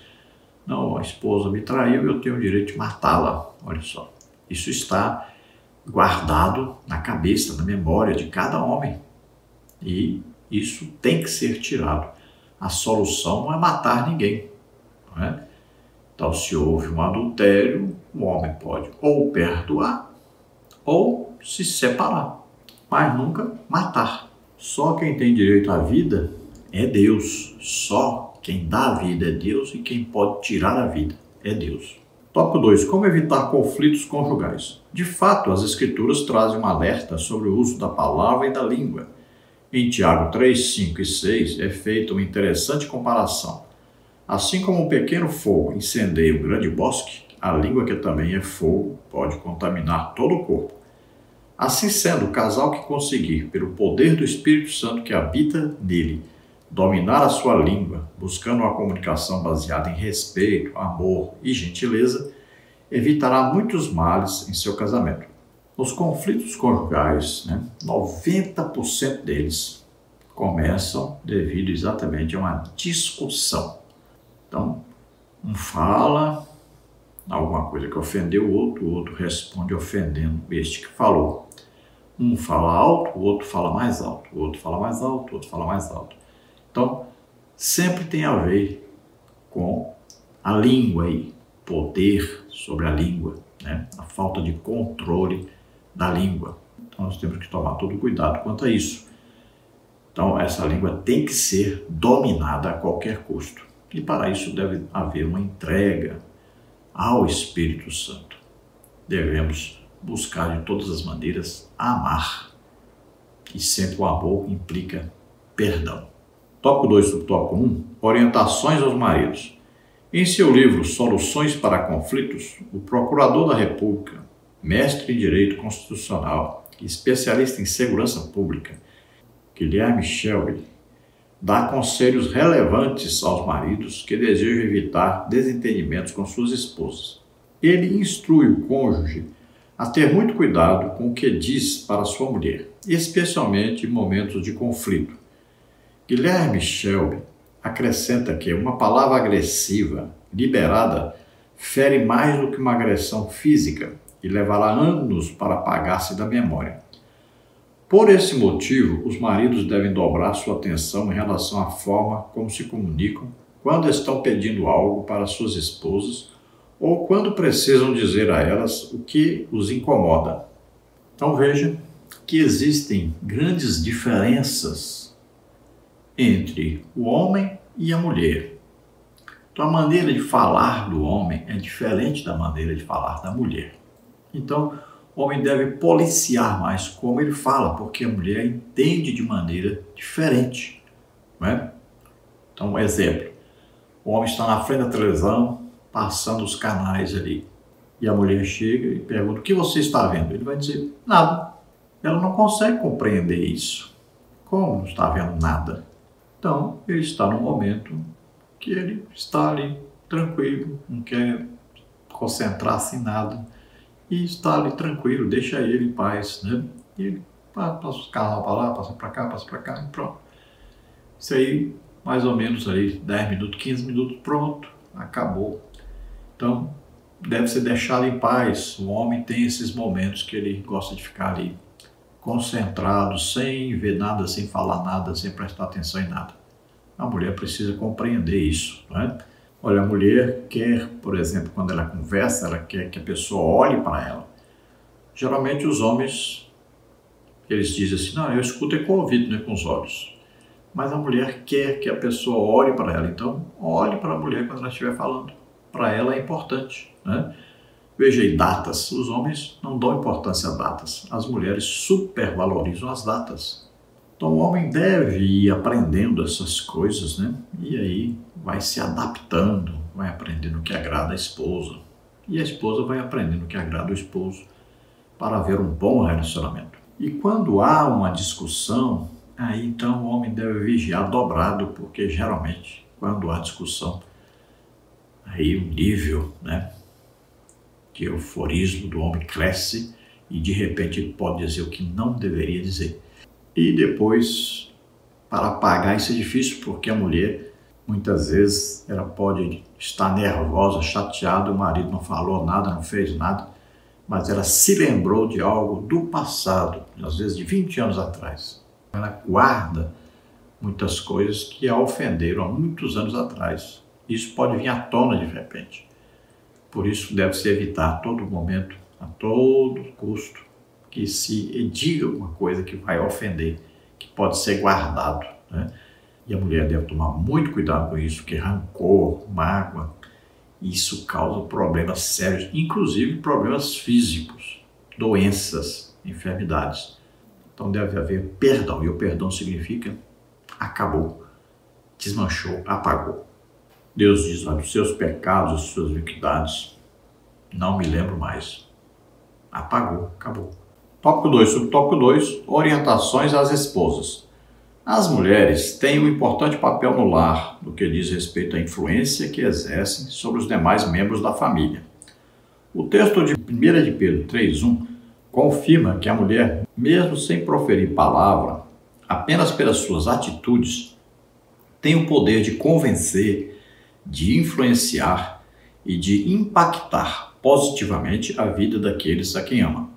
não, a esposa me traiu, eu tenho o direito de matá-la. Olha só, isso está guardado na cabeça, na memória de cada homem. E isso tem que ser tirado. A solução não é matar ninguém, não é? Então, se houve um adultério, o homem pode ou perdoar ou se separar, mas nunca matar. Só quem tem direito à vida é Deus. Só quem dá a vida é Deus e quem pode tirar a vida é Deus. Tópico 2. Como evitar conflitos conjugais? De fato, as Escrituras trazem um alerta sobre o uso da palavra e da língua. Em Tiago 3, 5 e 6 é feita uma interessante comparação. Assim como um pequeno fogo incendeia um grande bosque, a língua, que também é fogo, pode contaminar todo o corpo. Assim sendo, o casal que conseguir, pelo poder do Espírito Santo que habita nele, dominar a sua língua, buscando uma comunicação baseada em respeito, amor e gentileza, evitará muitos males em seu casamento. Os conflitos conjugais, 90% deles começam devido exatamente a uma discussão. Então, um fala alguma coisa que ofendeu o outro responde ofendendo este que falou. Um fala alto, o outro fala mais alto, o outro fala mais alto, o outro fala mais alto. Então, sempre tem a ver com a língua aí, poder sobre a língua, a falta de controle da língua. Então, nós temos que tomar todo cuidado quanto a isso. Então, essa língua tem que ser dominada a qualquer custo. E para isso deve haver uma entrega ao Espírito Santo. Devemos buscar de todas as maneiras amar. E sempre o amor implica perdão. Tópico 2 do tópico 1, orientações aos maridos. Em seu livro Soluções para Conflitos, o Procurador da República, mestre em Direito Constitucional e especialista em Segurança Pública, Guilherme Shelby, dá conselhos relevantes aos maridos que desejam evitar desentendimentos com suas esposas. Ele instrui o cônjuge a ter muito cuidado com o que diz para sua mulher, especialmente em momentos de conflito. Guilherme Shelby acrescenta que uma palavra agressiva, liberada, fere mais do que uma agressão física e levará anos para apagar-se da memória. Por esse motivo, os maridos devem dobrar sua atenção em relação à forma como se comunicam quando estão pedindo algo para suas esposas ou quando precisam dizer a elas o que os incomoda. Então veja que existem grandes diferenças entre o homem e a mulher. Então a maneira de falar do homem é diferente da maneira de falar da mulher. Então o homem deve policiar mais como ele fala, porque a mulher entende de maneira diferente. Não é? Então, um exemplo. O homem está na frente da televisão, passando os canais ali. E a mulher chega e pergunta, o que você está vendo? Ele vai dizer, nada. Ela não consegue compreender isso. Como não está vendo nada? Então, ele está no momento que ele está ali tranquilo, não quer concentrar-se em nada. E está ali tranquilo, deixa ele em paz, E ele passa o carro para lá, passa para cá e pronto. Isso aí, mais ou menos ali, 10 minutos, 15 minutos, pronto, acabou. Então, deve ser deixado em paz. O homem tem esses momentos que ele gosta de ficar ali concentrado, sem ver nada, sem falar nada, sem prestar atenção em nada. A mulher precisa compreender isso, não é? Olha, a mulher quer, por exemplo, quando ela conversa, ela quer que a pessoa olhe para ela. Geralmente os homens, eles dizem assim, não, eu escuto é com o ouvido, não é com os olhos. Mas a mulher quer que a pessoa olhe para ela, então olhe para a mulher quando ela estiver falando. Para ela é importante, né? Veja aí, datas. Os homens não dão importância a datas. As mulheres supervalorizam as datas. Então o homem deve ir aprendendo essas coisas, E aí vai se adaptando, vai aprendendo o que agrada a esposa. E a esposa vai aprendendo o que agrada o esposo para haver um bom relacionamento. E quando há uma discussão, aí então o homem deve vigiar dobrado, porque geralmente quando há discussão, aí o nível, né, de euforismo do homem cresce e de repente ele pode dizer o que não deveria dizer. E depois, para apagar isso é difícil, porque a mulher, muitas vezes, ela pode estar nervosa, chateada, o marido não falou nada, não fez nada, mas ela se lembrou de algo do passado, às vezes de 20 anos atrás. Ela guarda muitas coisas que a ofenderam há muitos anos atrás. Isso pode vir à tona de repente. Por isso deve-se evitar a todo momento, a todo custo, que se diga alguma coisa que vai ofender, que pode ser guardado, né? E a mulher deve tomar muito cuidado com isso, porque rancor, mágoa, isso causa problemas sérios, inclusive problemas físicos, doenças, enfermidades. Então deve haver perdão, e o perdão significa acabou, desmanchou, apagou. Deus diz, olha, os seus pecados, as suas iniquidades, não me lembro mais. Apagou, acabou. Tópico 2, subtópico 2, orientações às esposas. As mulheres têm um importante papel no lar, no que diz respeito à influência que exercem sobre os demais membros da família. O texto de 1 de Pedro 3,1 confirma que a mulher, mesmo sem proferir palavra, apenas pelas suas atitudes, tem o poder de convencer, de influenciar e de impactar positivamente a vida daqueles a quem ama.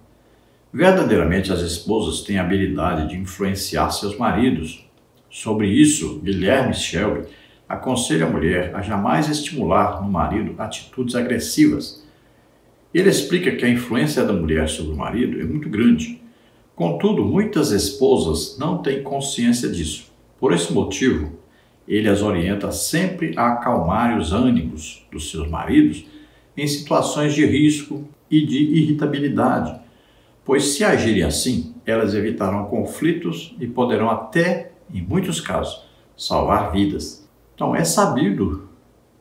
Verdadeiramente, as esposas têm a habilidade de influenciar seus maridos. Sobre isso, Guilherme Shelby aconselha a mulher a jamais estimular no marido atitudes agressivas. Ele explica que a influência da mulher sobre o marido é muito grande. Contudo, muitas esposas não têm consciência disso. Por esse motivo, ele as orienta sempre a acalmar os ânimos dos seus maridos em situações de risco e de irritabilidade, pois se agirem assim, elas evitarão conflitos e poderão até, em muitos casos, salvar vidas. Então é sabido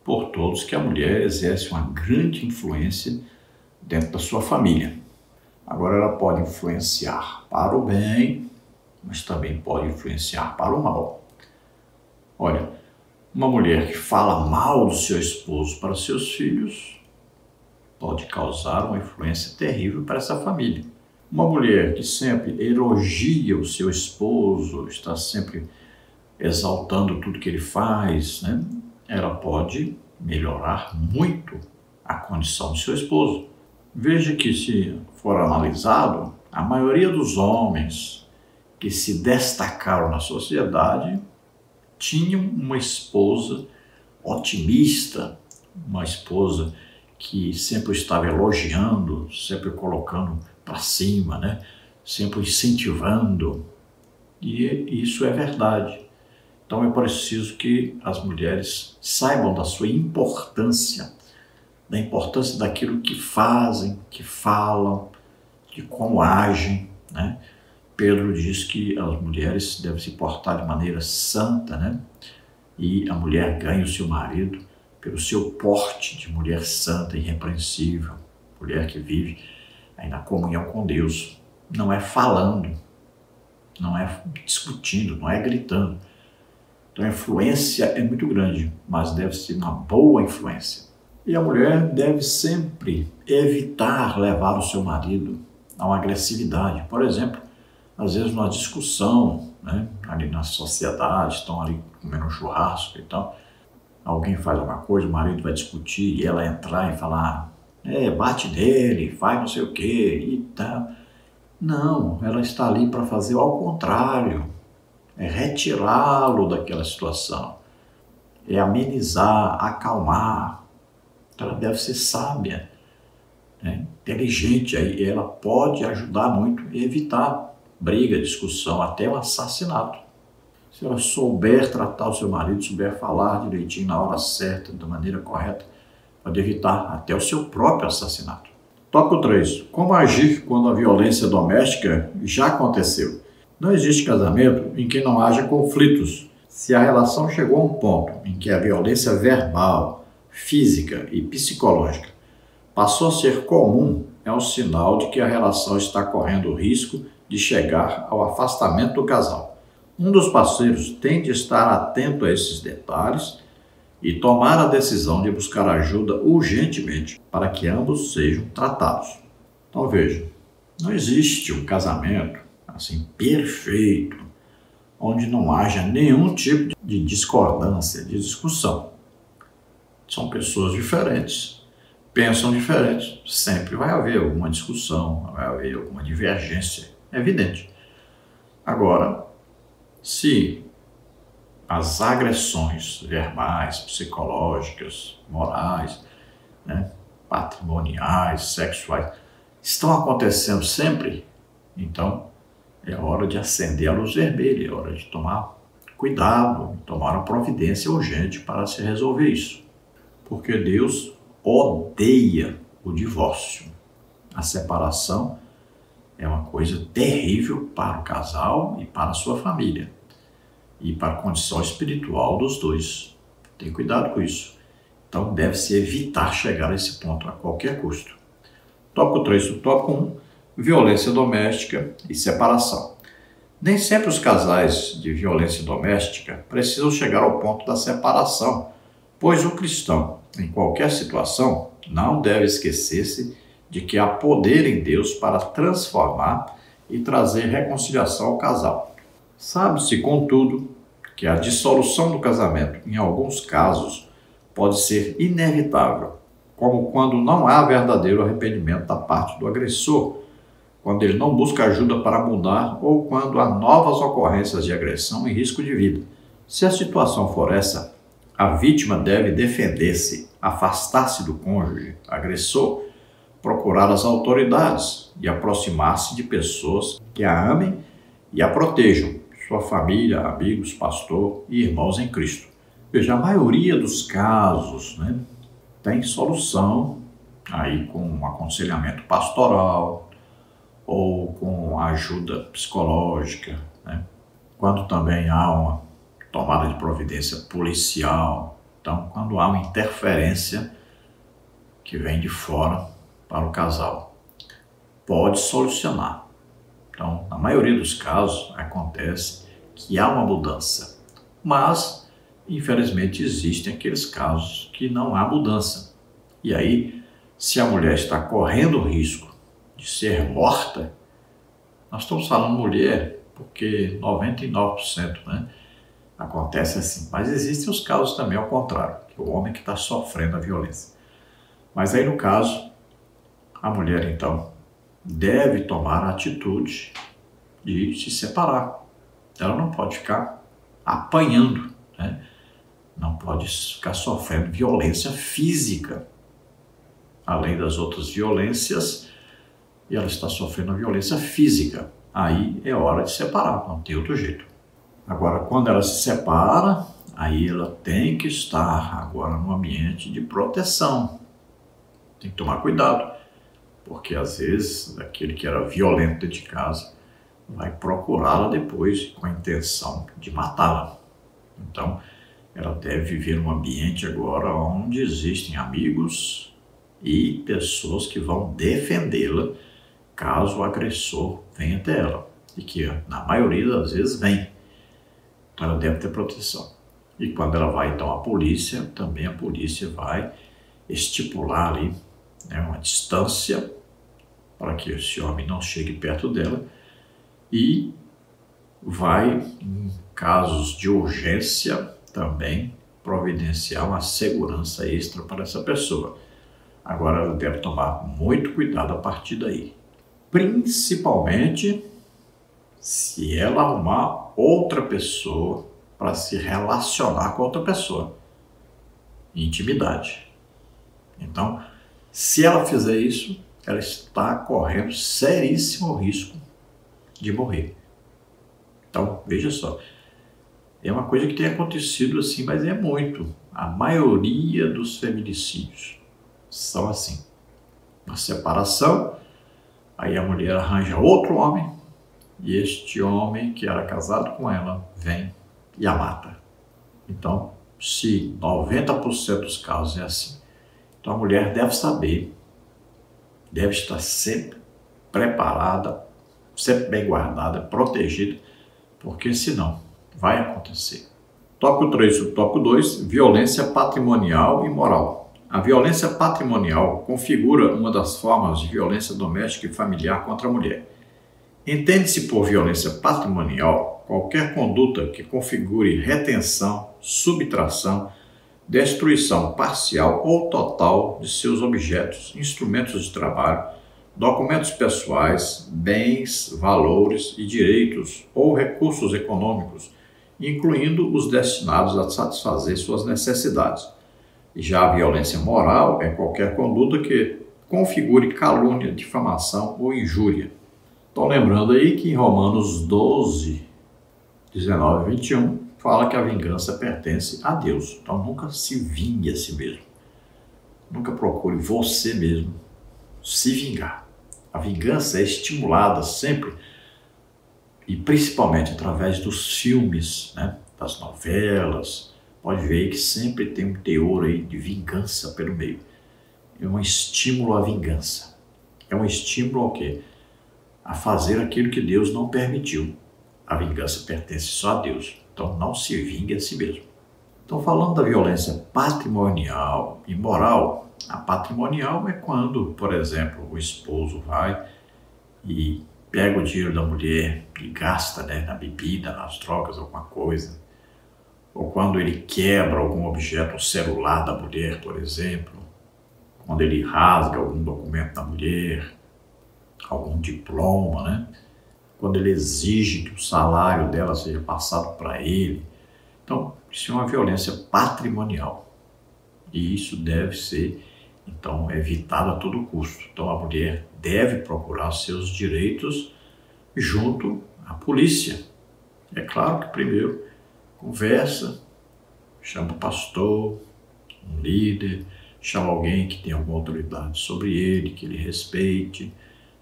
por todos que a mulher exerce uma grande influência dentro da sua família. Agora ela pode influenciar para o bem, mas também pode influenciar para o mal. Olha, uma mulher que fala mal do seu esposo para seus filhos pode causar uma influência terrível para essa família. Uma mulher que sempre elogia o seu esposo, está sempre exaltando tudo que ele faz, né? Ela pode melhorar muito a condição do seu esposo. Veja que, se for analisado, a maioria dos homens que se destacaram na sociedade tinham uma esposa otimista, uma esposa que sempre estava elogiando, sempre colocando para cima, né? Sempre incentivando. E isso é verdade. Então é preciso que as mulheres saibam da sua importância, da importância daquilo que fazem, que falam, de como agem, né? Pedro diz que as mulheres devem se portar de maneira santa, né? E a mulher ganha o seu marido pelo seu porte de mulher santa e irrepreensível, mulher que vive aí na comunhão com Deus. Não é falando, não é discutindo, não é gritando. Então a influência é muito grande, mas deve ser uma boa influência. E a mulher deve sempre evitar levar o seu marido a uma agressividade. Por exemplo, às vezes numa discussão, né, ali na sociedade, estão ali comendo um churrasco e tal, alguém faz alguma coisa, o marido vai discutir e ela entrar e falar, bate nele, faz não sei o quê e tal. Não, ela está ali para fazer ao contrário, é retirá-lo daquela situação, é amenizar, acalmar. Ela deve ser sábia, né, inteligente, aí ela pode ajudar muito a evitar briga, discussão, até o assassinato. Se ela souber tratar o seu marido, souber falar direitinho na hora certa, da maneira correta, pode evitar até o seu próprio assassinato. Tópico 3. Como agir quando a violência doméstica já aconteceu? Não existe casamento em que não haja conflitos. Se a relação chegou a um ponto em que a violência verbal, física e psicológica passou a ser comum, é um sinal de que a relação está correndo o risco de chegar ao afastamento do casal. Um dos parceiros tem de estar atento a esses detalhes e tomar a decisão de buscar ajuda urgentemente para que ambos sejam tratados. Então veja, não existe um casamento assim perfeito, onde não haja nenhum tipo de discordância, de discussão. São pessoas diferentes, pensam diferentes, sempre vai haver alguma discussão, vai haver alguma divergência, é evidente. Agora, se as agressões verbais, psicológicas, morais, patrimoniais, sexuais, estão acontecendo sempre, então é hora de acender a luz vermelha, é hora de tomar cuidado, tomar uma providência urgente para se resolver isso. Porque Deus odeia o divórcio. A separação é uma coisa terrível para o casal e para a sua família. E para a condição espiritual dos dois. Tem cuidado com isso. Então deve-se evitar chegar a esse ponto a qualquer custo. Tópico 3 do tópico 1, violência doméstica e separação. Nem sempre os casais de violência doméstica precisam chegar ao ponto da separação, pois o cristão, em qualquer situação, não deve esquecer-se de que há poder em Deus para transformar e trazer reconciliação ao casal. Sabe-se, contudo, que a dissolução do casamento, em alguns casos, pode ser inevitável, como quando não há verdadeiro arrependimento da parte do agressor, quando ele não busca ajuda para mudar ou quando há novas ocorrências de agressão e risco de vida. Se a situação for essa, a vítima deve defender-se, afastar-se do cônjuge agressor, procurar as autoridades e aproximar-se de pessoas que a amem e a protejam, sua família, amigos, pastor e irmãos em Cristo. Veja, a maioria dos casos tem solução aí com um aconselhamento pastoral ou com ajuda psicológica, quando também há uma tomada de providência policial, então quando há uma interferência que vem de fora para o casal, pode solucionar. Então, na maioria dos casos, acontece que há uma mudança. Mas, infelizmente, existem aqueles casos que não há mudança. E aí, se a mulher está correndo o risco de ser morta, nós estamos falando mulher porque 99% acontece assim. Mas existem os casos também ao contrário, que é o homem que está sofrendo a violência. Mas aí, no caso, a mulher, então, deve tomar a atitude de se separar. Ela não pode ficar apanhando, não pode ficar sofrendo violência física, além das outras violências, e ela está sofrendo a violência física. Aí é hora de separar, não tem outro jeito. Agora, quando ela se separa, aí ela tem que estar agora no ambiente de proteção. Tem que tomar cuidado. Porque às vezes aquele que era violento dentro de casa vai procurá-la depois com a intenção de matá-la. Então, ela deve viver num ambiente agora onde existem amigos e pessoas que vão defendê-la caso o agressor venha até ela. E que na maioria das vezes vem. Então ela deve ter proteção. E quando ela vai então à polícia, também a polícia vai estipular ali uma distância para que esse homem não chegue perto dela e vai, em casos de urgência, também providenciar uma segurança extra para essa pessoa. Agora ela deve tomar muito cuidado a partir daí, principalmente se ela arrumar outra pessoa para se relacionar com outra pessoa, intimidade. Então, se ela fizer isso, ela está correndo seríssimo risco de morrer. Então, veja só, é uma coisa que tem acontecido assim, mas é muito. A maioria dos feminicídios são assim. Uma separação, aí a mulher arranja outro homem, e este homem que era casado com ela vem e a mata. Então, se 90% dos casos é assim, então a mulher deve saber, deve estar sempre preparada, sempre bem guardada, protegida, porque senão vai acontecer. Tópico 3, subtópico 2, violência patrimonial e moral. A violência patrimonial configura uma das formas de violência doméstica e familiar contra a mulher. Entende-se por violência patrimonial qualquer conduta que configure retenção, subtração, destruição parcial ou total de seus objetos, instrumentos de trabalho, documentos pessoais, bens, valores e direitos ou recursos econômicos, incluindo os destinados a satisfazer suas necessidades. Já a violência moral é qualquer conduta que configure calúnia, difamação ou injúria. Estão lembrando aí que em Romanos 12, 19 e 21, fala que a vingança pertence a Deus. Então nunca se vingue a si mesmo. Nunca procure você mesmo se vingar. A vingança é estimulada sempre e principalmente através dos filmes, né? Das novelas. Pode ver aí que sempre tem um teor aí de vingança pelo meio. É um estímulo à vingança. É um estímulo ao quê? A fazer aquilo que Deus não permitiu. A vingança pertence só a Deus. Então não se vingue a si mesmo. Então, falando da violência patrimonial e moral, a patrimonial é quando, por exemplo, o esposo vai e pega o dinheiro da mulher e gasta, né, na bebida, nas drogas, alguma coisa. Ou quando ele quebra algum objeto, o celular da mulher, por exemplo. Quando ele rasga algum documento da mulher, algum diploma, né? Quando ele exige que o salário dela seja passado para ele. Então, isso é uma violência patrimonial. E isso deve ser, então, evitado a todo custo. Então, a mulher deve procurar seus direitos junto à polícia. É claro que primeiro conversa, chama o pastor, um líder, chama alguém que tem alguma autoridade sobre ele, que ele respeite,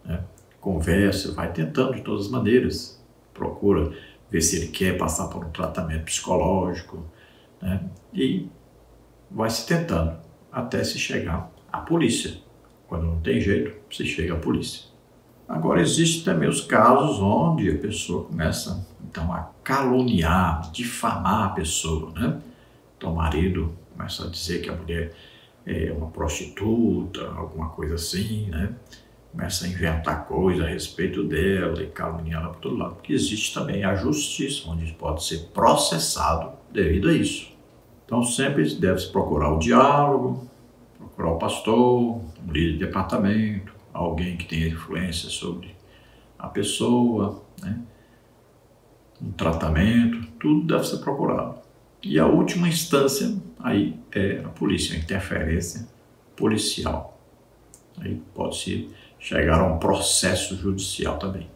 né? Conversa, vai tentando de todas as maneiras, procura ver se ele quer passar por um tratamento psicológico, né? E vai se tentando até se chegar à polícia. Quando não tem jeito, se chega à polícia. Agora, existem também os casos onde a pessoa começa, então, a caluniar, difamar a pessoa, né? Então, o marido começa a dizer que a mulher é uma prostituta, alguma coisa assim, né? Começa a inventar coisas a respeito dela e caluniar ela por todo lado. Porque existe também a justiça, onde pode ser processado devido a isso. Então, sempre deve-se procurar o diálogo, procurar o pastor, um líder de departamento, alguém que tenha influência sobre a pessoa, né? Um tratamento, tudo deve ser procurado. E a última instância aí é a polícia, a interferência policial. Aí pode-se chegar a um processo judicial também.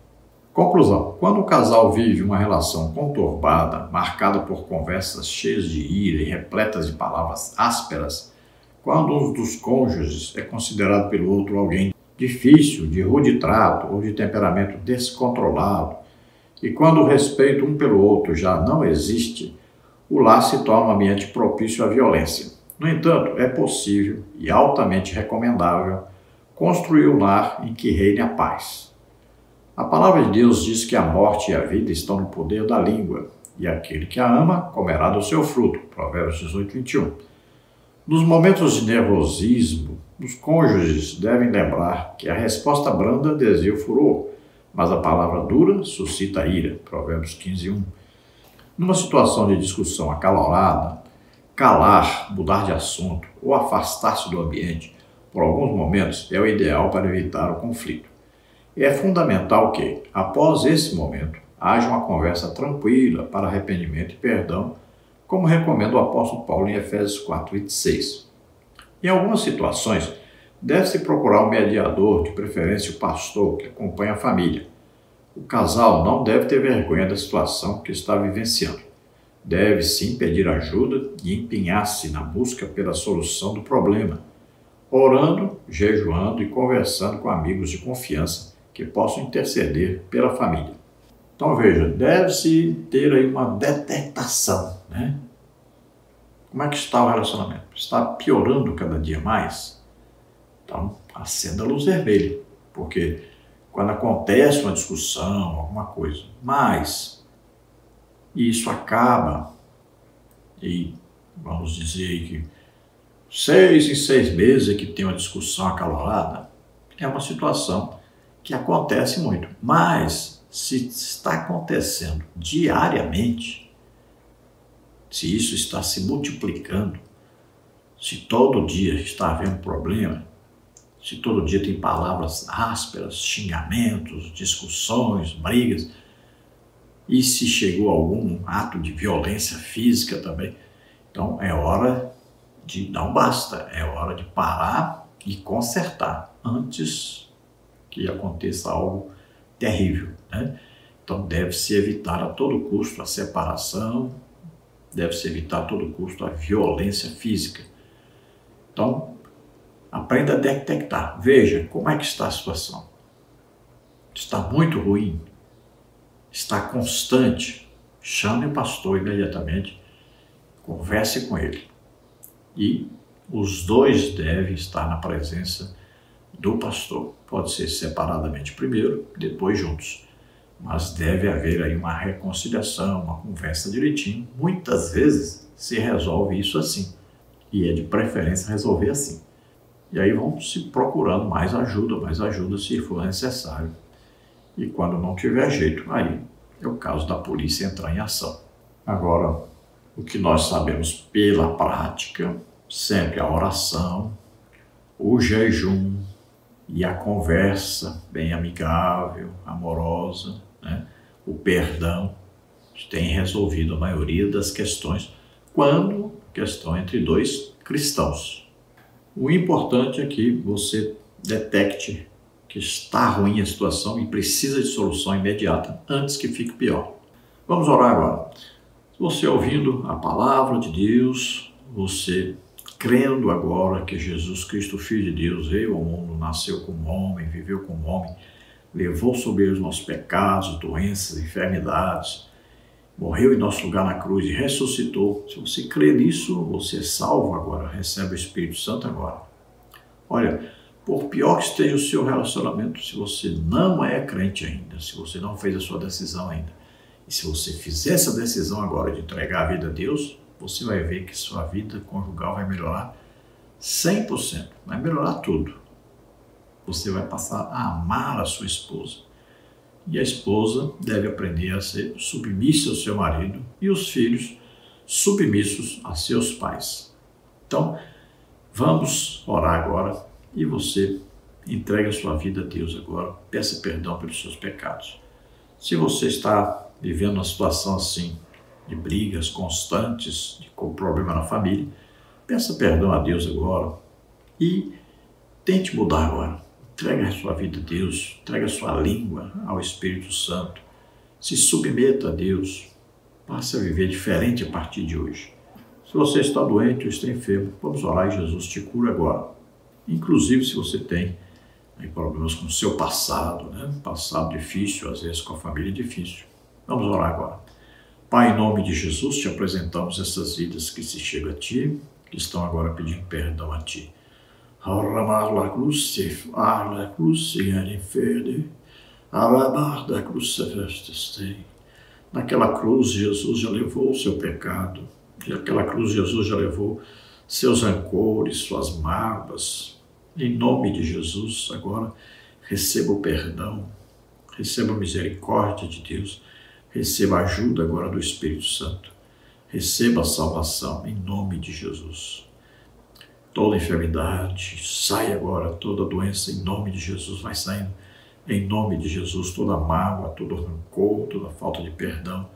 Conclusão: quando o casal vive uma relação conturbada, marcada por conversas cheias de ira e repletas de palavras ásperas, quando um dos cônjuges é considerado pelo outro alguém difícil, de rude trato ou de temperamento descontrolado, e quando o respeito um pelo outro já não existe, o lar se torna um ambiente propício à violência. No entanto, é possível e altamente recomendável construir um lar em que reine a paz. A palavra de Deus diz que a morte e a vida estão no poder da língua, e aquele que a ama comerá do seu fruto. Provérbios 18, 21. Nos momentos de nervosismo, os cônjuges devem lembrar que a resposta branda desvia o furor, mas a palavra dura suscita ira. Provérbios 15, 1. Numa situação de discussão acalorada, calar, mudar de assunto ou afastar-se do ambiente por alguns momentos é o ideal para evitar o conflito. É fundamental que, após esse momento, haja uma conversa tranquila para arrependimento e perdão, como recomenda o apóstolo Paulo em Efésios 4, 26. Em algumas situações, deve-se procurar um mediador, de preferência o pastor, que acompanha a família. O casal não deve ter vergonha da situação que está vivenciando. Deve sim pedir ajuda e empenhar-se na busca pela solução do problema, orando, jejuando e conversando com amigos de confiança que possam interceder pela família. Então veja, deve-se ter aí uma detectação, né? Como é que está o relacionamento? Está piorando cada dia mais? Então, acenda a luz vermelha, porque quando acontece uma discussão, alguma coisa, mas E isso acaba, e vamos dizer que 6 em 6 meses é que tem uma discussão acalorada, é uma situação que acontece muito. Mas se está acontecendo diariamente, se isso está se multiplicando, se todo dia está havendo problema, se todo dia tem palavras ásperas, xingamentos, discussões, brigas, e se chegou a algum ato de violência física também, então é hora de não basta, é hora de parar e consertar antes que aconteça algo terrível, né? Então deve-se evitar a todo custo a separação, deve-se evitar a todo custo a violência física. Então, aprenda a detectar. Veja como é que está a situação. Está muito ruim? Está constante? Chame o pastor imediatamente, converse com ele. E os dois devem estar na presença do pastor. Pode ser separadamente primeiro, depois juntos. Mas deve haver aí uma reconciliação, uma conversa direitinho. Muitas vezes se resolve isso assim. E é de preferência resolver assim. E aí vão se procurando mais ajuda se for necessário. E quando não tiver jeito, aí é o caso da polícia entrar em ação. Agora, o que nós sabemos pela prática, sempre a oração, o jejum e a conversa bem amigável, amorosa, né? O perdão tem resolvido a maioria das questões, quando questão entre dois cristãos. O importante é que você detecte que está ruim a situação e precisa de solução imediata antes que fique pior. Vamos orar agora. Você ouvindo a palavra de Deus, você crendo agora que Jesus Cristo, Filho de Deus, veio ao mundo, nasceu como homem, viveu como homem, levou sobre ele os nossos pecados, doenças, enfermidades, morreu em nosso lugar na cruz e ressuscitou. Se você crê nisso, você é salvo agora, recebe o Espírito Santo agora. Olha, por pior que esteja o seu relacionamento, se você não é crente ainda, se você não fez a sua decisão ainda, e se você fizer essa decisão agora de entregar a vida a Deus, você vai ver que sua vida conjugal vai melhorar 100%, vai melhorar tudo. Você vai passar a amar a sua esposa. E a esposa deve aprender a ser submissa ao seu marido e os filhos submissos a seus pais. Então, vamos orar agora e você entregue a sua vida a Deus agora. Peça perdão pelos seus pecados. Se você está vivendo uma situação assim, de brigas constantes, com problema na família, peça perdão a Deus agora e tente mudar agora. Entregue a sua vida a Deus, entregue a sua língua ao Espírito Santo. Se submeta a Deus, passe a viver diferente a partir de hoje. Se você está doente ou está enfermo, vamos orar e Jesus te cura agora. Inclusive se você tem aí problemas com o seu passado, né? Passado difícil, às vezes com a família difícil. Vamos orar agora. Pai, em nome de Jesus, te apresentamos essas vidas que se chegam a Ti, que estão agora pedindo perdão a Ti. Naquela cruz, Jesus já levou o seu pecado, naquela cruz, Jesus já levou seus rancores, suas mágoas. Em nome de Jesus, agora, receba o perdão, receba a misericórdia de Deus, receba a ajuda agora do Espírito Santo, receba a salvação em nome de Jesus. Toda enfermidade, sai agora, toda doença em nome de Jesus, vai saindo em nome de Jesus, toda mágoa, todo rancor, toda falta de perdão,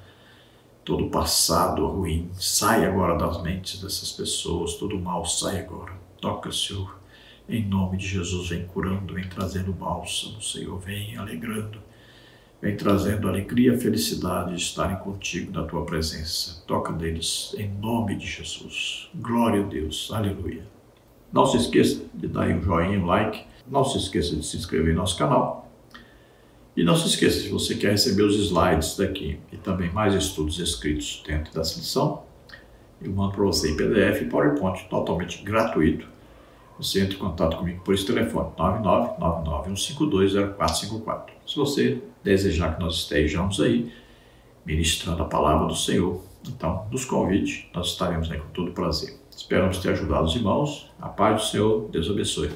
todo passado ruim, sai agora das mentes dessas pessoas, todo mal sai agora. Toca, Senhor, em nome de Jesus, vem curando, vem trazendo bálsamo, Senhor, vem alegrando, vem trazendo alegria, felicidade de estarem contigo na tua presença. Toca neles, em nome de Jesus. Glória a Deus, aleluia. Não se esqueça de dar aí um joinha, um like, não se esqueça de se inscrever no nosso canal. E não se esqueça, se você quer receber os slides daqui e também mais estudos escritos dentro dessa lição, eu mando para você em PDF e PowerPoint totalmente gratuito. Você entra em contato comigo por esse telefone, 99991520454. Se você desejar que nós estejamos aí, ministrando a palavra do Senhor. Então, nos convide, nós estaremos aí com todo prazer. Esperamos ter ajudado os irmãos. A paz do Senhor, Deus abençoe.